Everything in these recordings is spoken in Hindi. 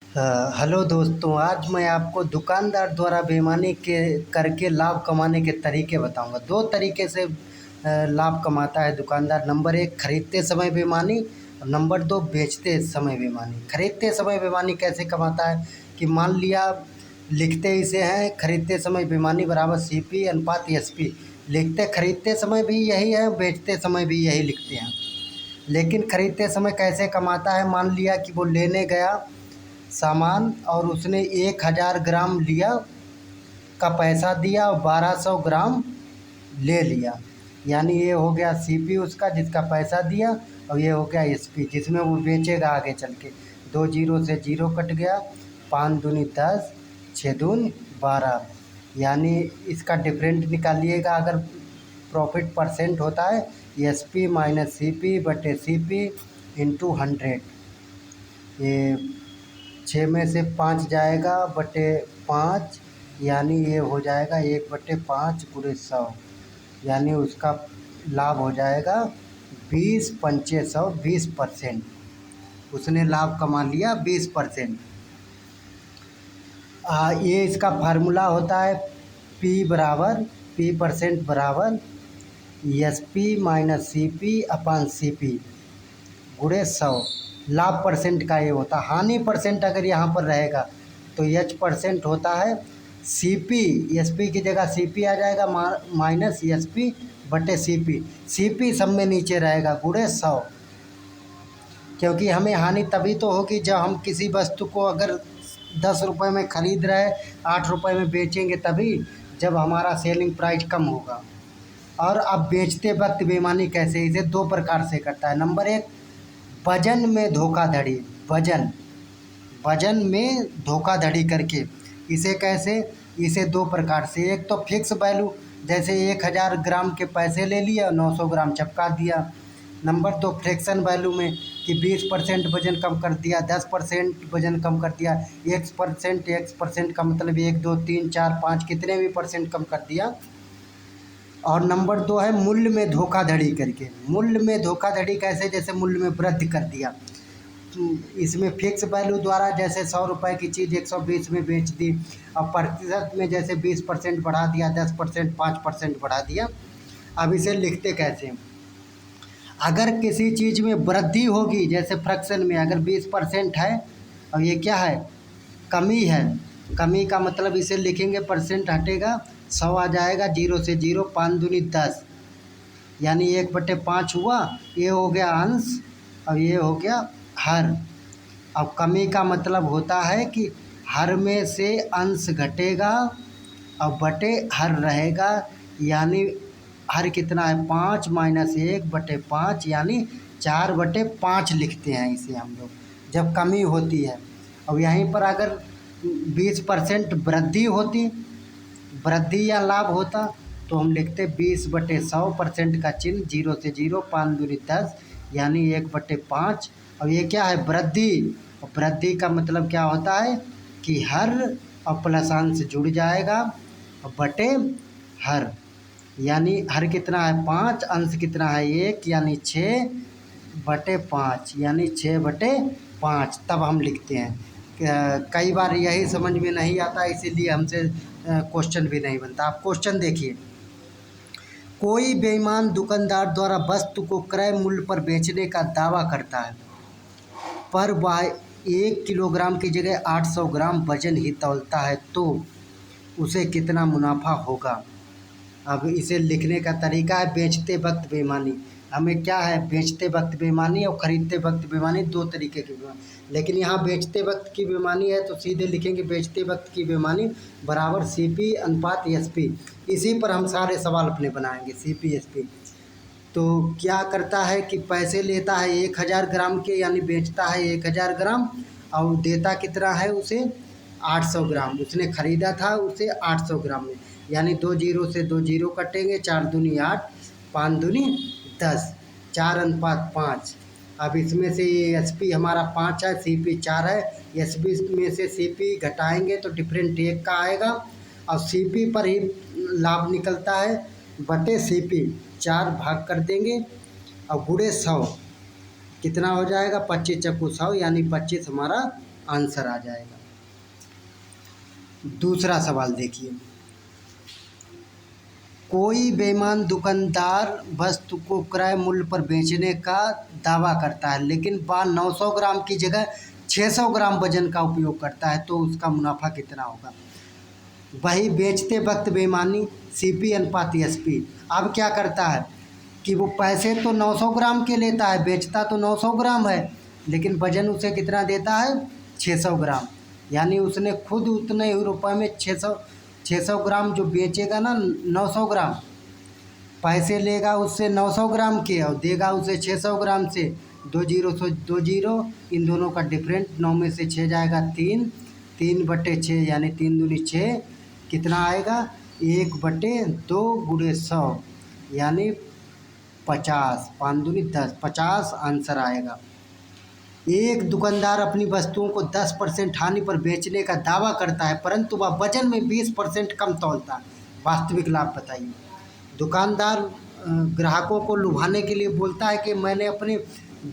हेलो दोस्तों, आज मैं आपको दुकानदार द्वारा बेईमानी के करके लाभ कमाने के तरीके बताऊंगा। दो तरीके से लाभ कमाता है दुकानदार। नंबर एक, खरीदते समय बेईमानी, और नंबर दो, बेचते समय बेईमानी। खरीदते समय बेईमानी कैसे कमाता है कि मान लिया लिखते इसे हैं, खरीदते समय बेईमानी बराबर सीपी अनुपात एसपी। लिखते खरीदते समय भी यही है, बेचते समय भी यही लिखते हैं। लेकिन खरीदते समय कैसे कमाता है, मान लिया कि वो लेने गया सामान और उसने 1000 ग्राम लिया का पैसा दिया और 1200 ग्राम ले लिया। यानी ये हो गया सीपी उसका जिसका पैसा दिया, और ये हो गया एसपी जिसमें वो बेचेगा आगे चल के। 2 जीरो से जीरो कट गया, 5 दूनी 10, 6 दून 12। यानी इसका डिफरेंट निकालिएगा। अगर प्रॉफिट परसेंट होता है एसपी माइनस सीपी बटे सीपी इंटू 100। ये 6 में से 5 जाएगा बटे 5, यानी ये हो जाएगा 1/5 गुणे 100। यानी उसका लाभ हो जाएगा 20 पंचे 100, 20%। उसने लाभ कमा लिया 20%। ये इसका फार्मूला होता है पी परसेंट बराबर S P minus C P upon C P गुणे 100। लाभ परसेंट का ये होता है। हानि परसेंट अगर यहाँ पर रहेगा तो एच परसेंट होता है सी पी, एस पी की जगह सी पी आ जाएगा माइनस एस पी बटे सी पी। सी पी सब में नीचे रहेगा गुणे 100। क्योंकि हमें हानि तभी तो होगी जब हम किसी वस्तु को अगर 10 रुपये में ख़रीद रहे 8 रुपये में बेचेंगे, तभी जब हमारा सेलिंग प्राइस कम होगा। और अब बेचते वक्त बेईमानी कैसे, इसे दो प्रकार से करता है। नंबर एक, वजन में धोखाधड़ी। वजन में धोखाधड़ी करके। इसे कैसे, इसे दो प्रकार से। एक तो फिक्स वैल्यू, जैसे 1000 ग्राम के पैसे ले लिया, 900 ग्राम चिपका दिया। नंबर दो, फ्रैक्शन वैल्यू में कि 20% वजन कम कर दिया, 10% वजन कम कर दिया, एक्स परसेंट का मतलब 1 2 3 4 5 कितने भी परसेंट कम कर दिया। और नंबर दो है मूल्य में धोखाधड़ी करके। मूल्य में धोखाधड़ी कैसे, जैसे मूल्य में वृद्धि कर दिया। इसमें फिक्स वैल्यू द्वारा जैसे 100 रुपये की चीज़ 120 में बेच दी, और प्रतिशत में जैसे 20% बढ़ा दिया, 10%, 5% बढ़ा दिया। अब इसे लिखते कैसे, अगर किसी चीज़ में वृद्धि होगी, जैसे फ्रैक्शन में अगर 20% है और ये क्या है, कमी है। कमी का मतलब इसे लिखेंगे, परसेंट हटेगा 100 आ जाएगा, 0 से 0, 5 दूनी 10, यानी 1/5 हुआ। ये हो गया अंश और ये हो गया हर। अब कमी का मतलब होता है कि हर में से अंश घटेगा और बटे हर रहेगा। यानी हर कितना है, 5 माइनस 1/5, यानी 4/5 लिखते हैं इसे हम लोग जब कमी होती है। और यहीं पर अगर 20% वृद्धि होती, वृद्धि या लाभ होता, तो हम लिखते 20/100% का चिन्ह, 0 से 0, 5 दूनी 10, यानी 1/5। और ये क्या है, वृद्धि। और वृद्धि का मतलब क्या होता है कि हर और प्लस अंश जुड़ जाएगा और बटे हर। यानी हर कितना है 5, अंश कितना है 1, यानी 6/5, यानी 6/5 तब हम लिखते हैं। कई बार यही समझ में नहीं आता, इसीलिए हमसे क्वेश्चन भी नहीं बनता। आप क्वेश्चन देखिए, कोई बेईमान दुकानदार द्वारा वस्तु को क्रय मूल्य पर बेचने का दावा करता है, पर वह 1 किलोग्राम की जगह 800 ग्राम वजन ही तौलता है, तो उसे कितना मुनाफा होगा। अब इसे लिखने का तरीका है बेचते वक्त बेईमानी। हमें क्या है, बेचते वक्त बेईमानी और ख़रीदते वक्त बेईमानी, दो तरीके की बेईमानी। लेकिन यहाँ बेचते वक्त की बेईमानी है तो सीधे लिखेंगे बेचते वक्त की बेईमानी बराबर सीपी अनुपात एसपी। इसी पर हम सारे सवाल अपने बनाएंगे, सीपी एसपी। तो क्या करता है कि पैसे लेता है 1000 ग्राम के, यानी बेचता है 1000 ग्राम, और देता कितना है उसे, 800 ग्राम। उसने ख़रीदा था उसे 800 ग्राम में, यानी 2 जीरो से 2 जीरो कटेंगे, 4 दूनी 8, 5 दूनी 10, 4/5। अब इसमें से ये एस पी हमारा 5 है, सी पी 4 है। एस पी में से सी पी घटाएँगे तो डिफरेंट 1 का आएगा, और सी पी पर ही लाभ निकलता है बटे सी पी। 4 भाग कर देंगे और गुणे 100 कितना हो जाएगा, 25 चक्कू 100, यानी 25 हमारा आंसर आ जाएगा। दूसरा सवाल देखिए, कोई बेईमान दुकानदार वस्तु को क्रय मूल्य पर बेचने का दावा करता है, लेकिन वह 900 ग्राम की जगह 600 ग्राम वजन का उपयोग करता है, तो उसका मुनाफा कितना होगा। वही बेचते वक्त बेईमानी, सीपी अनुपात एसपी। अब क्या करता है कि वो पैसे तो 900 ग्राम के लेता है, बेचता तो 900 ग्राम है, लेकिन वजन उसे कितना देता है, 600 ग्राम। यानी उसने खुद उतने ही रुपए में 600 ग्राम जो बेचेगा ना, 900 ग्राम पैसे लेगा उससे 900 ग्राम के और देगा उसे 600 ग्राम से। 2 जीरो इन दोनों का डिफरेंट, 9 में से 6 जाएगा 3, 3/6 यानी 3 दूनी 6, कितना आएगा 1/2 गुणे 100 यानी 50, 5 दूनी 10, 50 आंसर आएगा। एक दुकानदार अपनी वस्तुओं को 10% हानि पर बेचने का दावा करता है, परंतु वह वजन में 20% कम तौलता है। वास्तविक लाभ बताइए। दुकानदार ग्राहकों को लुभाने के लिए बोलता है कि मैंने अपने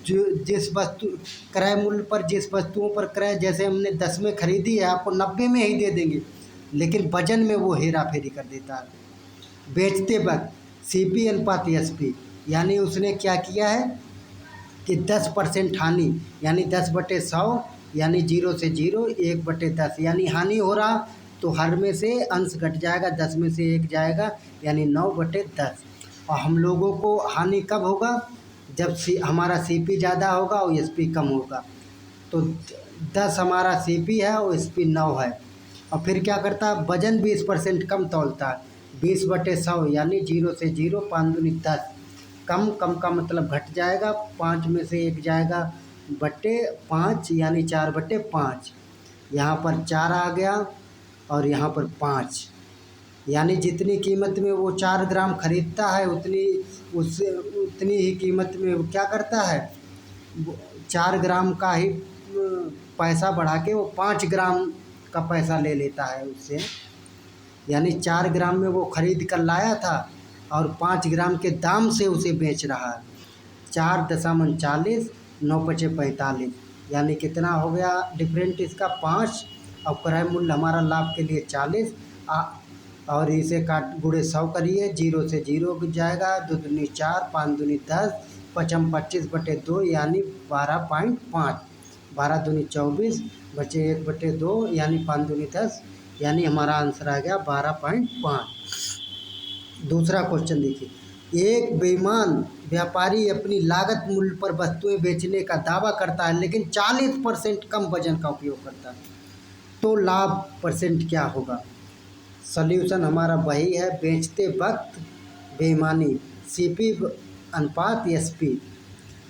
जिस वस्तु क्रय मूल्य पर, जिस वस्तुओं पर क्रय, जैसे हमने 10 में खरीदी है, आपको 90 में ही दे देंगे, लेकिन वजन में वो हेरा फेरी कर देता है। बेचते वक्त सीपी अनुपात एसपी, यानी उसने क्या किया है कि 10% हानि, यानी 10/100 यानी 0 से 0, 1/10 यानी हानि हो रहा तो हर में से अंश घट जाएगा, 10 में से 1 जाएगा यानी 9/10। और हम लोगों को हानि कब होगा, जब हमारा सीपी ज़्यादा होगा और एसपी कम होगा। तो 10 हमारा सीपी है और एसपी 9 है। और फिर क्या करता है, वजन 20% कम तौलता है, 20/100 यानी 0 से 0, 5 दूनी 10, कम कम का मतलब घट जाएगा, 5 में से 1 जाएगा /5 यानी 4/5। यहाँ पर 4 आ गया और यहाँ पर 5, यानी जितनी कीमत में वो 4 ग्राम खरीदता है उतनी ही कीमत में वो क्या करता है, 4 ग्राम का ही पैसा बढ़ा के वो 5 ग्राम का पैसा ले लेता है उससे। यानी 4 ग्राम में वो खरीद कर लाया था और 5 ग्राम के दाम से उसे बेच रहा है। 4.40, 9×5 = 45, यानी कितना हो गया डिफरेंट इसका 5, और क्रय मूल्य हमारा लाभ के लिए 40, और इसे काट गुणे 100 करिए, 0 से 0 जाएगा, 2 दूनी 4, 5 दूनी 10, 5×5 25/2 यानी 12.5, 12 दूनी 24 बचे 1/2 यानी 5 दूनी 10, यानी हमारा आंसर आ गया 12.5। दूसरा क्वेश्चन देखिए, एक बेईमान व्यापारी अपनी लागत मूल्य पर वस्तुएं बेचने का दावा करता है, लेकिन 40% कम वजन का उपयोग करता है, तो लाभ परसेंट क्या होगा। सॉल्यूशन हमारा वही है, बेचते वक्त बेईमानी, सीपी अनुपात एसपी,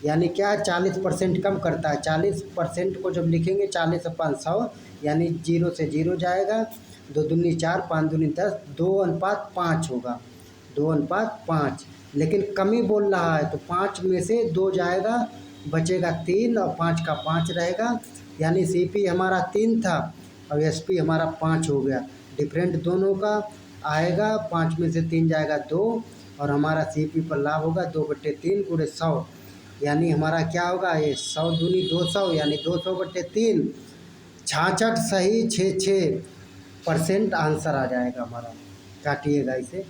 यानी क्या 40% कम करता है। 40% को जब लिखेंगे 40/100 यानी 0 से 0 जाएगा, 2 दूनी 4, 5 दूनी 10, 2:5 होगा, 2:5। लेकिन कमी बोल रहा है तो 5 में से 2 जाएगा, बचेगा 3 और 5 का 5 रहेगा, यानी सीपी हमारा 3 था और एसपी हमारा 5 हो गया। डिफरेंट दोनों का आएगा, 5 में से 3 जाएगा 2, और हमारा सीपी पर लाभ होगा 2/3 गुणे 100, यानी हमारा क्या होगा, ये 100 दूनी 200 यानी 200/3, 66 सही 66% आंसर आ जाएगा हमारा। काटिएगा इसे।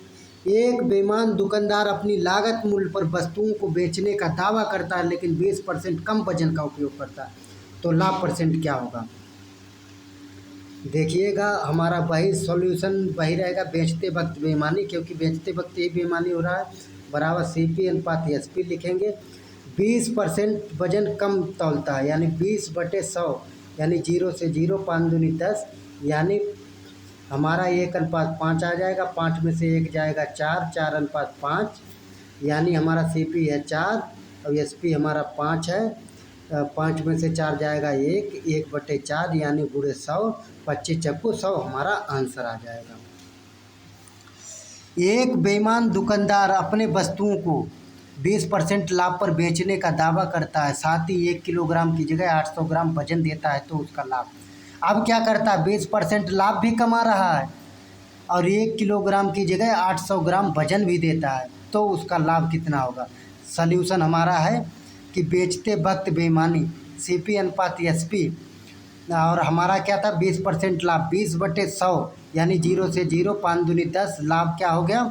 एक बेईमान दुकानदार अपनी लागत मूल्य पर वस्तुओं को बेचने का दावा करता है, लेकिन 20% कम वजन का उपयोग करता है, तो लाभ परसेंट क्या होगा। देखिएगा हमारा वही सॉल्यूशन वही रहेगा, बेचते वक्त बेईमानी, क्योंकि बेचते वक्त ही बेईमानी हो रहा है, बराबर सीपी अनुपात एसपी लिखेंगे। 20% वजन कम तौलता है, यानी 20/100 यानी 0 से 0, 5 दूनी 10, यानी हमारा 1:5 आ जाएगा, 5 में से 1 जाएगा 4, 4:5, यानी हमारा सीपी है 4 और एसपी हमारा 5 है, 5 में से 4 जाएगा 1, 1/4 यानी गुणे 100, 25×100 हमारा आंसर आ जाएगा। एक बेईमान दुकानदार अपने वस्तुओं को 20% लाभ पर बेचने का दावा करता है, साथ ही 1 किलोग्राम की जगह 800 ग्राम वजन देता है, तो उसका लाभ। अब क्या करता है, 20% लाभ भी कमा रहा है और 1 किलोग्राम की जगह 800 ग्राम वजन भी देता है, तो उसका लाभ कितना होगा। सल्यूशन हमारा है कि बेचते वक्त बेईमानी, सीपी अनुपात एसपी, और हमारा क्या था 20% लाभ, 20/100 यानी 0 से 0, 5 दूनी 10, लाभ क्या हो गया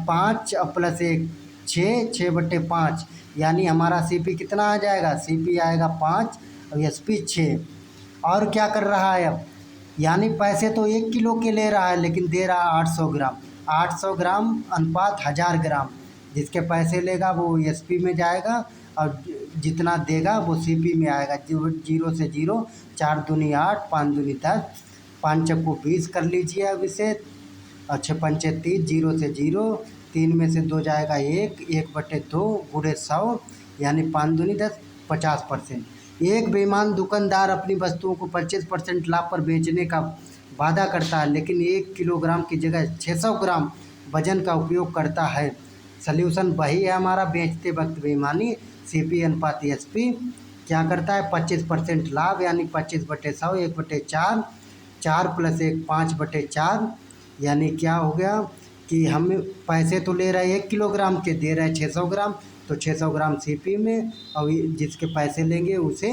5 प्लस 1 6, 6/5 यानी हमारा CP कितना आ जाएगा, CP आएगा 5 और SP 6। और क्या कर रहा है अब, यानी पैसे तो 1 किलो के ले रहा है लेकिन दे रहा है 800 ग्राम, 800 ग्राम अनुपात 1000 ग्राम। जिसके पैसे लेगा वो SP में जाएगा और जितना देगा वो CP में आएगा। 0 से 0, 4 दूनी 8, 5 दूनी 10, 5 चक्कू 20 कर लीजिए अब इसे, और 6 पंचे 30, 0 से 0, 3 में से 2 जाएगा 1, 1/2 गुणे 100 यानी 5 दूनी 10, 50%। एक बेईमान दुकानदार अपनी वस्तुओं को 25% लाभ पर बेचने का वादा करता है लेकिन 1 किलोग्राम की जगह 600 ग्राम वजन का उपयोग करता है। सल्यूशन वही है हमारा बेचते वक्त बेईमानी। CP अनुपात SP क्या करता है 25% लाभ यानी 25/100, 1/4, 4 प्लस 1 5/4 यानी क्या हो गया कि हम पैसे तो ले रहे हैं 1 किलोग्राम के, दे रहे हैं 600 ग्राम, तो 600 ग्राम CP में और जिसके पैसे लेंगे उसे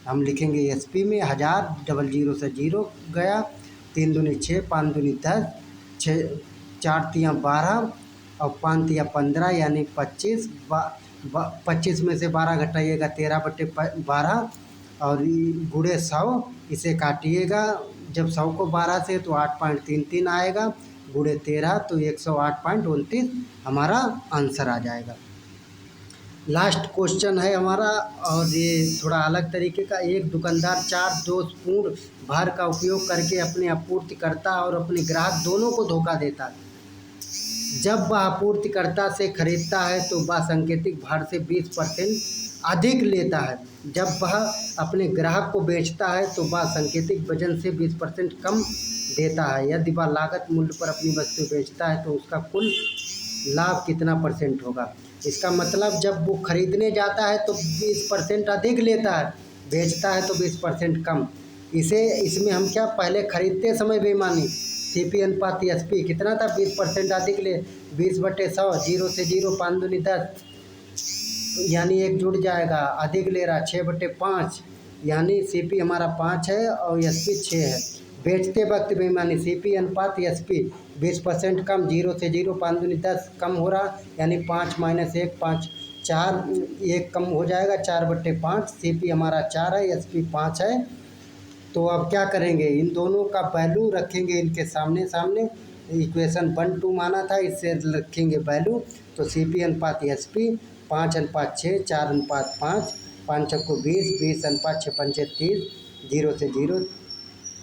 हम लिखेंगे SP में। 1000 डबल 0 से 0 गया, 3 दूनी 6, 5 दूनी 10, 6 4 तियाँ 12 और 5 तियाँ 15 यानी 25। 25 में से 12 घटाइएगा 13/12 और गुणे 100 इसे काटिएगा। जब 100 को 12 से तो 8.33 आएगा, गुणे 13 तो 108.29 हमारा आंसर आ जाएगा। लास्ट क्वेश्चन है हमारा और ये थोड़ा अलग तरीके का। एक दुकानदार 4 दोषपूर्ण भार का उपयोग करके अपने आपूर्तिकर्ता और अपने ग्राहक दोनों को धोखा देता है। जब वह आपूर्तिकर्ता से खरीदता है तो वह सांकेतिक भार से 20% अधिक लेता है। जब वह अपने ग्राहक को बेचता है तो वह सांकेतिक वजन से 20% कम देता है। यदि वह लागत मूल्य पर अपनी वस्तु बेचता है तो उसका कुल लाभ कितना % होगा। इसका मतलब जब वो खरीदने जाता है तो 20% अधिक लेता है, बेचता है तो 20% कम। इसमें हम क्या पहले खरीदते समय बेईमानी, CP अनुपात SP कितना था 20% अधिक ले, 20/100, 0 से 0, 5 दूनी 10 यानी 1 जुड़ जाएगा, अधिक ले रहा 6/5 यानी CP हमारा 5 है और SP 6 है। बेचते वक्त बेईमानी CP अनुपात SP 20% कम, 0 से 0, 5 दूनी 10 कम हो रहा यानी 5 - 1 5, 4 1 कम हो जाएगा 4/5। CP हमारा 4 है, SP 5 है। तो अब क्या करेंगे, इन दोनों का वैल्यू रखेंगे इनके सामने सामने। इक्वेशन 1 2 माना था, इससे रखेंगे वैल्यू। तो CP अनुपात SP 5/6, 4/5, 5 चक्को 20, 20 अनुपात 6 पंचे 30, 0 से 0,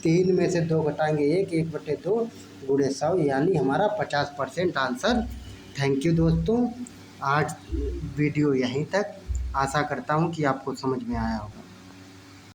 3 में से 2 घटाएंगे 1, 1/2 गुणे 100 यानी हमारा 50% आंसर। थैंक यू दोस्तों, आज वीडियो यहीं तक। आशा करता हूँ कि आपको समझ में आया होगा।